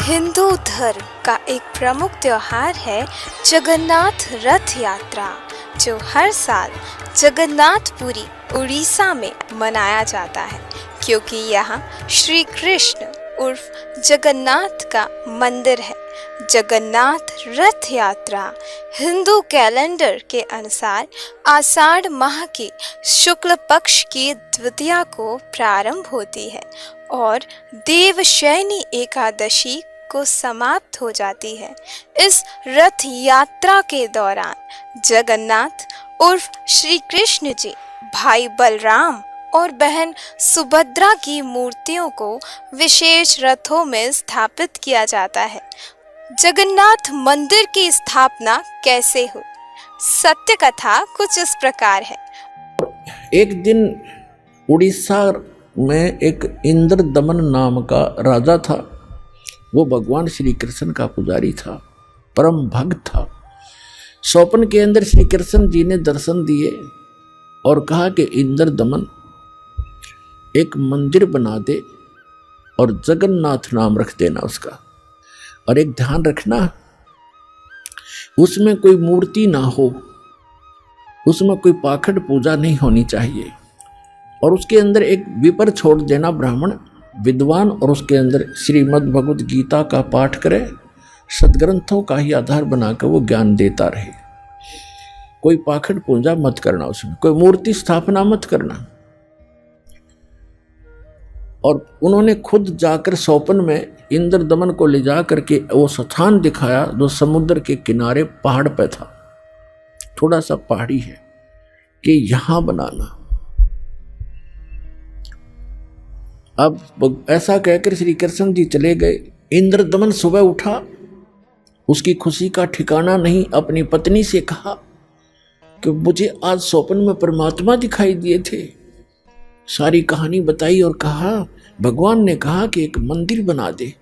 हिंदू धर्म का एक प्रमुख त्योहार है जगन्नाथ रथ यात्रा, जो हर साल जगन्नाथपुरी उड़ीसा में मनाया जाता है, क्योंकि यहाँ श्री कृष्ण उर्फ जगन्नाथ का मंदिर है। जगन्नाथ रथ यात्रा हिंदू कैलेंडर के अनुसार आषाढ़ माह की शुक्ल पक्ष की द्वितीया को प्रारंभ होती है और देवशयनी एकादशी को समाप्त हो जाती है। इस रथ यात्रा के दौरान जगन्नाथ उर्फ श्री कृष्ण जी, भाई बलराम और बहन सुभद्रा की मूर्तियों को विशेष रथों में स्थापित किया जाता है। जगन्नाथ मंदिर की स्थापना कैसे हुई? सत्य कथा कुछ इस प्रकार है। एक दिन उड़ीसा में एक इंद्र दमन नाम का राजा था। वो भगवान श्री कृष्ण का पुजारी था, परम भक्त था। स्वप्न के अंदर श्री कृष्ण जी ने दर्शन दिए और कहा कि इंद्र दमन एक मंदिर बना दे और जगन्नाथ नाम रख देना उसका, और एक ध्यान रखना उसमें कोई मूर्ति ना हो, उसमें कोई पाखंड पूजा नहीं होनी चाहिए, और उसके अंदर एक विपर छोड़ देना ब्राह्मण विद्वान, और उसके अंदर श्रीमद् भगवद गीता का पाठ करे, सदग्रंथों का ही आधार बनाकर वो ज्ञान देता रहे। कोई पाखंड पूजा मत करना, उसमें कोई मूर्ति स्थापना मत करना। और उन्होंने खुद जाकर स्वप्न में इंद्र दमन को ले जा करके वो स्थान दिखाया जो समुद्र के किनारे पहाड़ पे था, थोड़ा सा पहाड़ी है, कि यहां बनाना। अब ऐसा कहकर श्री कृष्ण जी चले गए। इंद्र दमन सुबह उठा, उसकी खुशी का ठिकाना नहीं। अपनी पत्नी से कहा कि मुझे आज स्वप्न में परमात्मा दिखाई दिए थे। सारी कहानी बताई और कहा भगवान ने कहा कि एक मंदिर बना दे,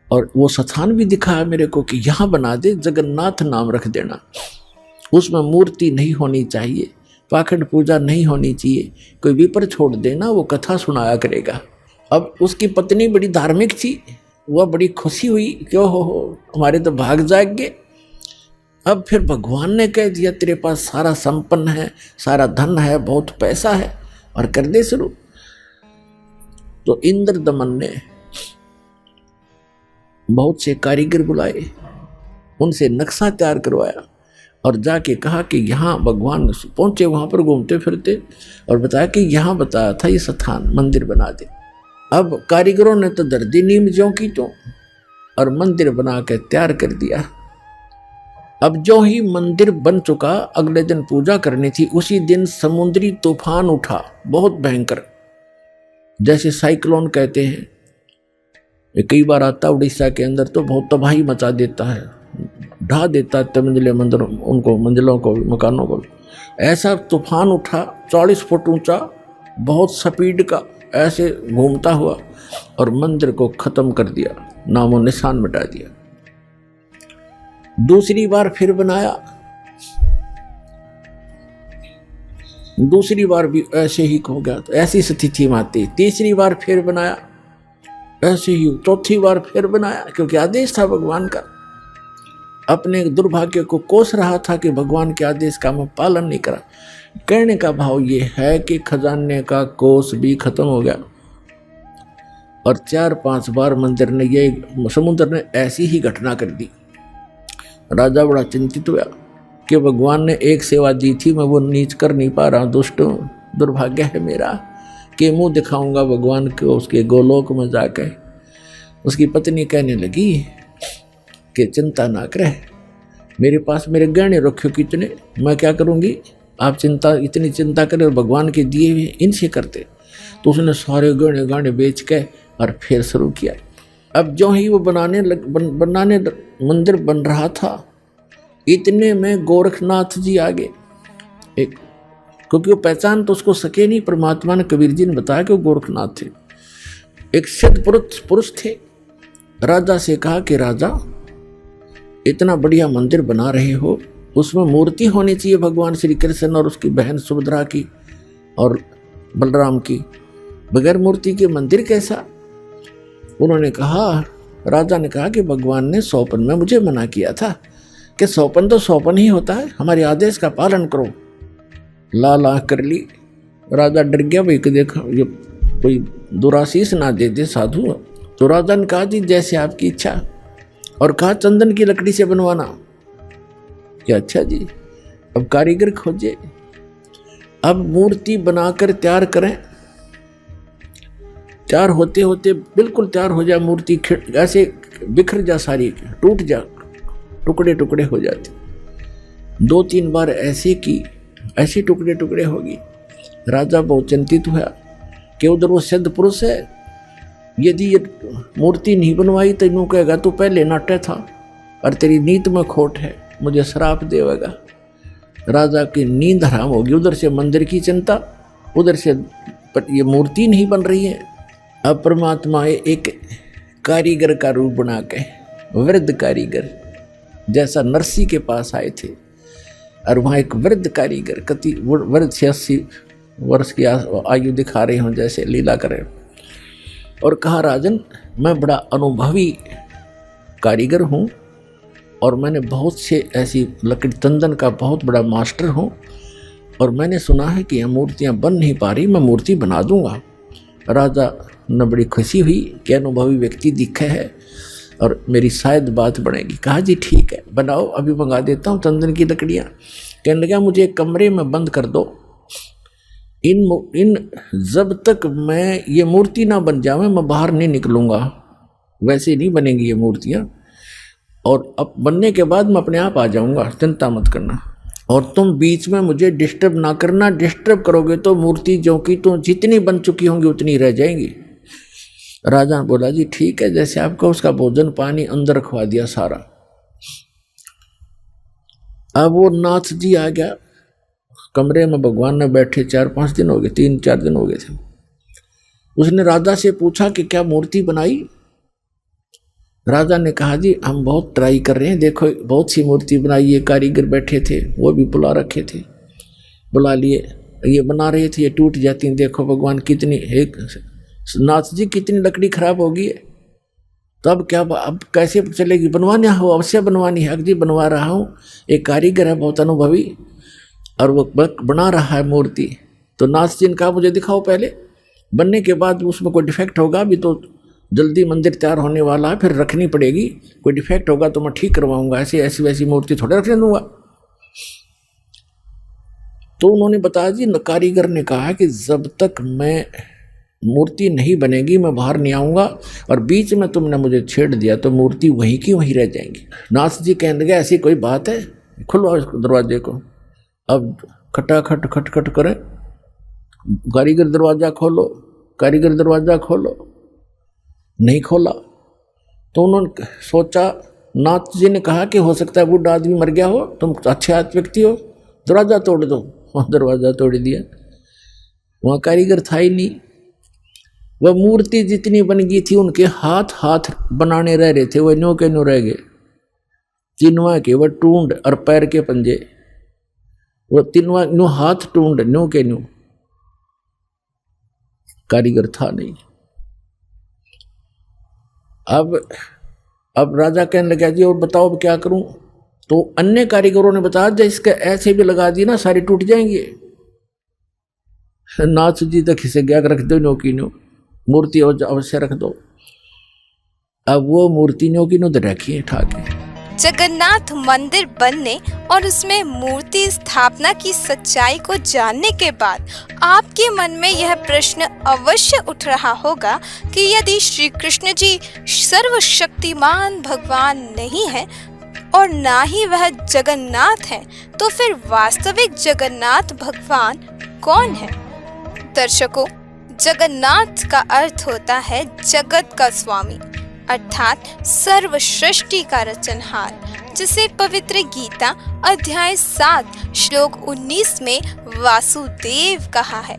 और वो स्थान भी दिखाया मेरे को कि यहां बना दे, जगन्नाथ नाम रख देना, उसमें मूर्ति नहीं होनी चाहिए, पाखंड पूजा नहीं होनी चाहिए, कोई विपर छोड़ देना, वो कथा सुनाया करेगा। अब उसकी पत्नी बड़ी धार्मिक थी, वह बड़ी खुशी हुई, क्यों हो हमारे तो भाग जाग गए। अब फिर भगवान ने कह दिया तेरे पास सारा संपन्न है, सारा धन है, बहुत पैसा है, और कर दे शुरू। तो इंद्र दमन ने बहुत से कारीगर बुलाए, उनसे नक्शा तैयार करवाया और जाके कहा कि यहाँ भगवान पहुंचे, वहां पर घूमते फिरते, और बताया कि यहाँ बताया था ये स्थान, मंदिर बना दे। अब कारीगरों ने तो दर्दी नीम ज्यों की तो, और मंदिर बना के तैयार कर दिया। अब जो ही मंदिर बन चुका, अगले दिन पूजा करनी थी। उसी दिन समुद्री तूफान उठा, बहुत भयंकर, जैसे साइक्लोन कहते हैं। ये कई बार आता उड़ीसा के अंदर, तो बहुत तबाही मचा देता है, ढा देता है मंजिले मंदिरों उनको, मंजिलों को, मकानों को। ऐसा तूफान उठा 40 फुट ऊंचा, बहुत स्पीड का, ऐसे घूमता हुआ, और मंदिर को खत्म कर दिया, नामो निशान मिटा दिया। दूसरी बार फिर बनाया, दूसरी बार भी ऐसे ही हो गया, तो ऐसी स्थिति में आती। तीसरी बार फिर बनाया, ऐसे ही। चौथी बार फिर बनाया, क्योंकि आदेश था भगवान का। अपने दुर्भाग्य को कोस रहा था कि भगवान के आदेश का मैं पालन नहीं करा। कहने का भाव ये है कि खजाने का कोस भी खत्म हो गया, और 4-5 बार मंदिर ने, ये समुद्र ने ऐसी ही घटना कर दी। राजा बड़ा चिंतित हुआ कि भगवान ने एक सेवा दी थी, मैं वो नीच कर नहीं पा रहा, दुष्ट हूँ, दुर्भाग्य है मेरा, कि मुंह दिखाऊंगा भगवान को उसके गोलोक में जाकर। उसकी पत्नी कहने लगी कि चिंता ना करे, मेरे पास मेरे गहने रखे कितने, मैं क्या करूँगी, आप इतनी चिंता करें और भगवान के दिए हुए इनसे करते। तो उसने सारे गहने गाने बेच के और फिर शुरू किया। अब जो ही वो बनाने मंदिर बन रहा था, इतने में गोरखनाथ जी आ गए। एक, क्योंकि वो पहचान तो उसको सके नहीं, परमात्मा ने, कबीर जी ने बताया कि वो गोरखनाथ थे। एक सिद्ध पुरुष थे। राजा से कहा कि राजा, इतना बढ़िया मंदिर बना रहे हो, उसमें मूर्ति होनी चाहिए भगवान श्री कृष्ण और उसकी बहन सुभद्रा की और बलराम की। बगैर मूर्ति के मंदिर कैसा? उन्होंने कहा, राजा ने कहा कि भगवान ने सौपन में मुझे मना किया था कि सौपन तो सौपन ही होता है, हमारे आदेश का पालन करो। लाल आँख कर ली। राजा डर गया, भाई कि देखो ये कोई दुराशीष ना दे दे साधु। तो राजा ने कहा, जी जैसे आपकी इच्छा, और कहा चंदन की लकड़ी से बनवाना। क्या अच्छा जी, अब कारीगर खोजे, अब मूर्ति बनाकर तैयार करें। तैयार होते होते बिल्कुल तैयार हो जाए मूर्ति, ऐसे बिखर जा, सारी टूट जा, टुकड़े टुकड़े हो जाते। 2-3 बार ऐसे की, ऐसे टुकड़े टुकड़े होगी। राजा बहुत चिंतित हुआ कि उधर वो सिद्ध पुरुष है, यदि ये मूर्ति नहीं बनवाई तो यूँ कहेगा तू पहले नाट्य था और तेरी नीत में खोट है, मुझे श्राप देगा। राजा की नींद हराम होगी। उधर से मंदिर की चिंता, उधर से ये मूर्ति नहीं बन रही है। अब परमात्मा एक कारीगर का रूप बना के, वृद्ध कारीगर जैसा नरसी के पास आए थे, और वहाँ एक वृद्ध कारीगर, कति वृद्ध 86 वर्ष की आयु दिखा रहे हों जैसे लीला करें, और कहा, राजन मैं बड़ा अनुभवी कारीगर हूँ और मैंने बहुत से ऐसी लकड़ी चंदन का बहुत बड़ा मास्टर हूँ, और मैंने सुना है कि यह मूर्तियाँ बन नहीं पा रही, मैं मूर्ति बना दूंगा। राजा ने बड़ी खुशी हुई कि अनुभवी व्यक्ति दिखे है और मेरी शायद बात बनेगी। कहा, जी ठीक है, बनाओ, अभी मंगा देता हूँ चंदन की लकड़ियाँ। कहने लगा, मुझे एक कमरे में बंद कर दो, इन जब तक मैं ये मूर्ति ना बन जावे मैं बाहर नहीं निकलूँगा। वैसे नहीं बनेंगी ये मूर्तियाँ, और अब बनने के बाद मैं अपने आप आ जाऊँगा, चिंता मत करना, और तुम बीच में मुझे डिस्टर्ब ना करना। डिस्टर्ब करोगे तो मूर्ति जो कि तो जितनी बन चुकी होंगी उतनी रह जाएंगी। राजा बोला, जी ठीक है, जैसे आपका। उसका भोजन पानी अंदर रखवा दिया सारा। अब वो नाथ जी आ गया कमरे में, भगवान ने बैठे 4-5 दिन हो गए, 3-4 दिन हो गए थे। उसने राजा से पूछा कि क्या मूर्ति बनाई? राजा ने कहा, जी हम बहुत ट्राई कर रहे हैं, देखो बहुत सी मूर्ति बनाई है, कारीगर बैठे थे वो भी बुला रखे थे, बुला लिए, ये बना रहे थे, ये टूट जाती, देखो भगवान कितनी, एक नाथ जी कितनी लकड़ी खराब होगी है, तो अब क्या, अब कैसे चलेगी? बनवानी हो, अवश्य बनवानी है, जी बनवा रहा हूँ। एक कारीगर है बहुत अनुभवी और वो बना रहा है मूर्ति। तो नाथ जी ने कहा, मुझे दिखाओ पहले, बनने के बाद उसमें कोई डिफेक्ट होगा, अभी तो जल्दी मंदिर तैयार होने वाला है, फिर रखनी पड़ेगी, कोई डिफेक्ट होगा तो मैं ठीक करवाऊंगा, ऐसी ऐसी वैसी मूर्ति थोड़े रखने दूंगा। तो उन्होंने बताया, जी कारीगर ने कहा कि जब तक मैं मूर्ति नहीं बनेगी मैं बाहर नहीं आऊँगा, और बीच में तुमने मुझे छेड़ दिया तो मूर्ति वहीं की वहीं रह जाएंगी। नाथ जी कहने लगे, ऐसी कोई बात है, खुलवाओ इस दरवाजे को। अब खटाखट खटखट करें, कारीगर दरवाज़ा खोलो, कारीगर दरवाज़ा खोलो, नहीं खोला। तो उन्होंने सोचा, नाथ जी ने कहा कि हो सकता है बूढ़ा आदमी मर गया हो, तुम अच्छे व्यक्ति हो, दरवाज़ा तोड़ दो। दरवाज़ा तोड़ दिया, वहाँ कारीगर था ही नहीं। वह मूर्ति जितनी बन गई थी उनके हाथ हाथ बनाने रह रहे थे, वह न्यों के न्यों रह गए, तीनवा के वह टूंड और पैर के पंजे, वह तीनवा न्यों हाथ टूंड न्यों के न्यों, कारीगर था नहीं। अब राजा कहने लगा, जी और बताओ अब क्या करूं? तो अन्य कारीगरों ने बताया, जब इसके ऐसे भी लगा दी ना सारी टूट जाएंगे। नाथ जी तक इसे गया, रख दो न्यों की न्यों, मूर्ति अवश्य रख दो। अब वो मूर्ति न्यों की न्यों रखी है ठाके। जगन्नाथ मंदिर बनने और उसमें मूर्ति स्थापना की सच्चाई को जानने के बाद आपके मन में यह प्रश्न अवश्य उठ रहा होगा कि यदि श्री कृष्ण जी सर्वशक्तिमान भगवान नहीं है और ना ही वह जगन्नाथ है, तो फिर वास्तविक जगन्नाथ भगवान कौन है? दर्शकों, जगन्नाथ का अर्थ होता है जगत का स्वामी, अर्थात सर्व सृष्टि का रचनहार, जिसे पवित्र गीता अध्याय 7 श्लोक 19 में वासुदेव कहा है,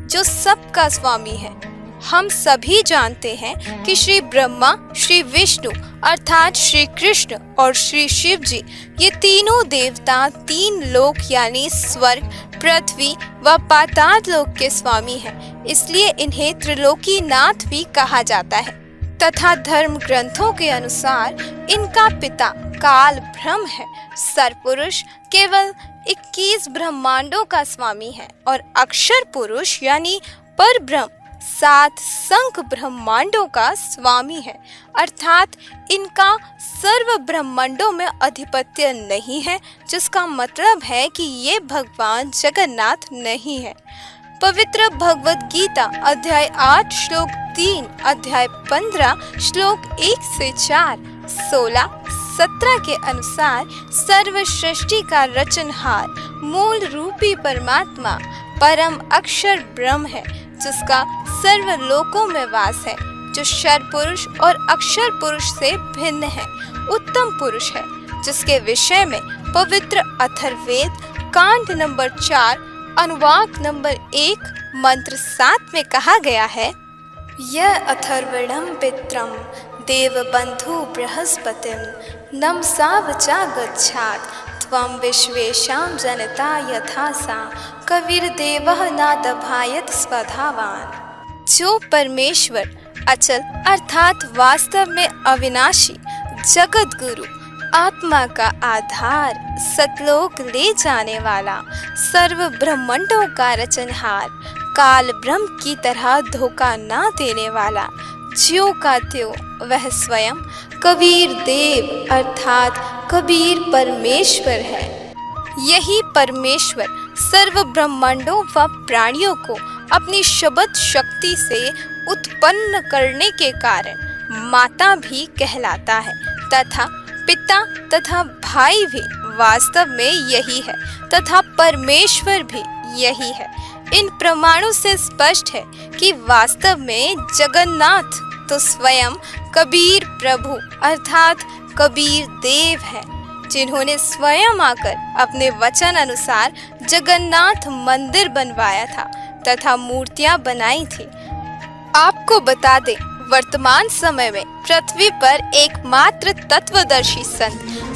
जो सबका स्वामी है। हम सभी जानते हैं कि श्री ब्रह्मा, श्री विष्णु अर्थात श्री कृष्ण और श्री शिव जी, ये तीनों देवता 3 लोक यानी स्वर्ग, पृथ्वी व पाताल लोक के स्वामी हैं। इसलिए इन्हें त्रिलोकीनाथ भी कहा जाता है। तथा धर्म ग्रंथों के अनुसार इनका पिता काल ब्रह्म है। सरपुरुष केवल 21 ब्रह्मांडों का स्वामी है और अक्षर पुरुष यानी पर ब्रह्म 7 संख ब्रह्मांडों का स्वामी है, अर्थात इनका सर्व ब्रह्मांडों में अधिपत्य नहीं है, जिसका मतलब है कि ये भगवान जगन्नाथ नहीं है। पवित्र भगवत गीता अध्याय 8 श्लोक 3, अध्याय 15 श्लोक 1 से 4, 16, 17 के अनुसार सर्व सृष्टि का रचनहार मूल रूपी परमात्मा परम अक्षर ब्रह्म है, जिसका सर्व लोकों में वास है, जो शर पुरुष और अक्षर पुरुष से भिन्न है, उत्तम पुरुष है, जिसके विषय में पवित्र अथर्ववेद कांड नंबर 4 अनुवाक नंबर 1 मंत्र 7 में कहा गया है, य अथर्वणं पित्रं देवबन्धु बृहस्पतिं नमसा वचा गच्छात् त्वं विश्वेशां जनता यथा सा कविर्देवः नादभायत स्वधावान। जो परमेश्वर अचल अर्थात वास्तव में अविनाशी जगत गुरु आत्मा का आधार सतलोक ले जाने वाला सर्व ब्रह्मांडों का रचनहार काल ब्रह्म की तरह धोखा ना देने वाला ज्यों का त्यों वह स्वयं कबीर देव अर्थात कबीर परमेश्वर है। यही परमेश्वर सर्व ब्रह्मांडों व प्राणियों को अपनी शब्द शक्ति से उत्पन्न करने के कारण माता भी कहलाता है तथा पिता तथा भाई भी वास्तव में यही है तथा परमेश्वर भी यही है। इन प्रमाणों से स्पष्ट है कि वास्तव में जगन्नाथ तो स्वयं कबीर प्रभु अर्थात कबीर देव है, जिन्होंने स्वयं आकर अपने वचन अनुसार जगन्नाथ मंदिर बनवाया था तथा मूर्तियां बनाई थी। आपको बता दें, वर्तमान समय में पृथ्वी पर एकमात्र तत्वदर्शी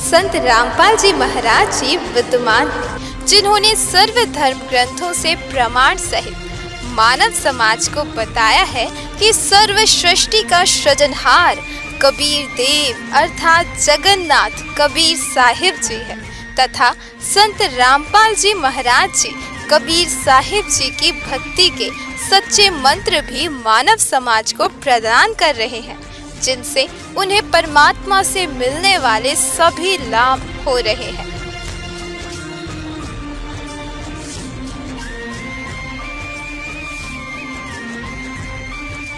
संत रामपाल जी महाराज जी विद्यमान हैं, जिन्होंने सर्व धर्म ग्रंथों से प्रमाण सहित मानव समाज को बताया है कि सर्व सृष्टि का सृजनहार कबीर देव अर्थात जगन्नाथ कबीर साहिब जी है तथा संत रामपाल जी महाराज जी कबीर साहिब जी की भक्ति के सच्चे मंत्र भी मानव समाज को प्रदान कर रहे हैं, जिनसे उन्हें परमात्मा से मिलने वाले सभी लाभ हो रहे हैं।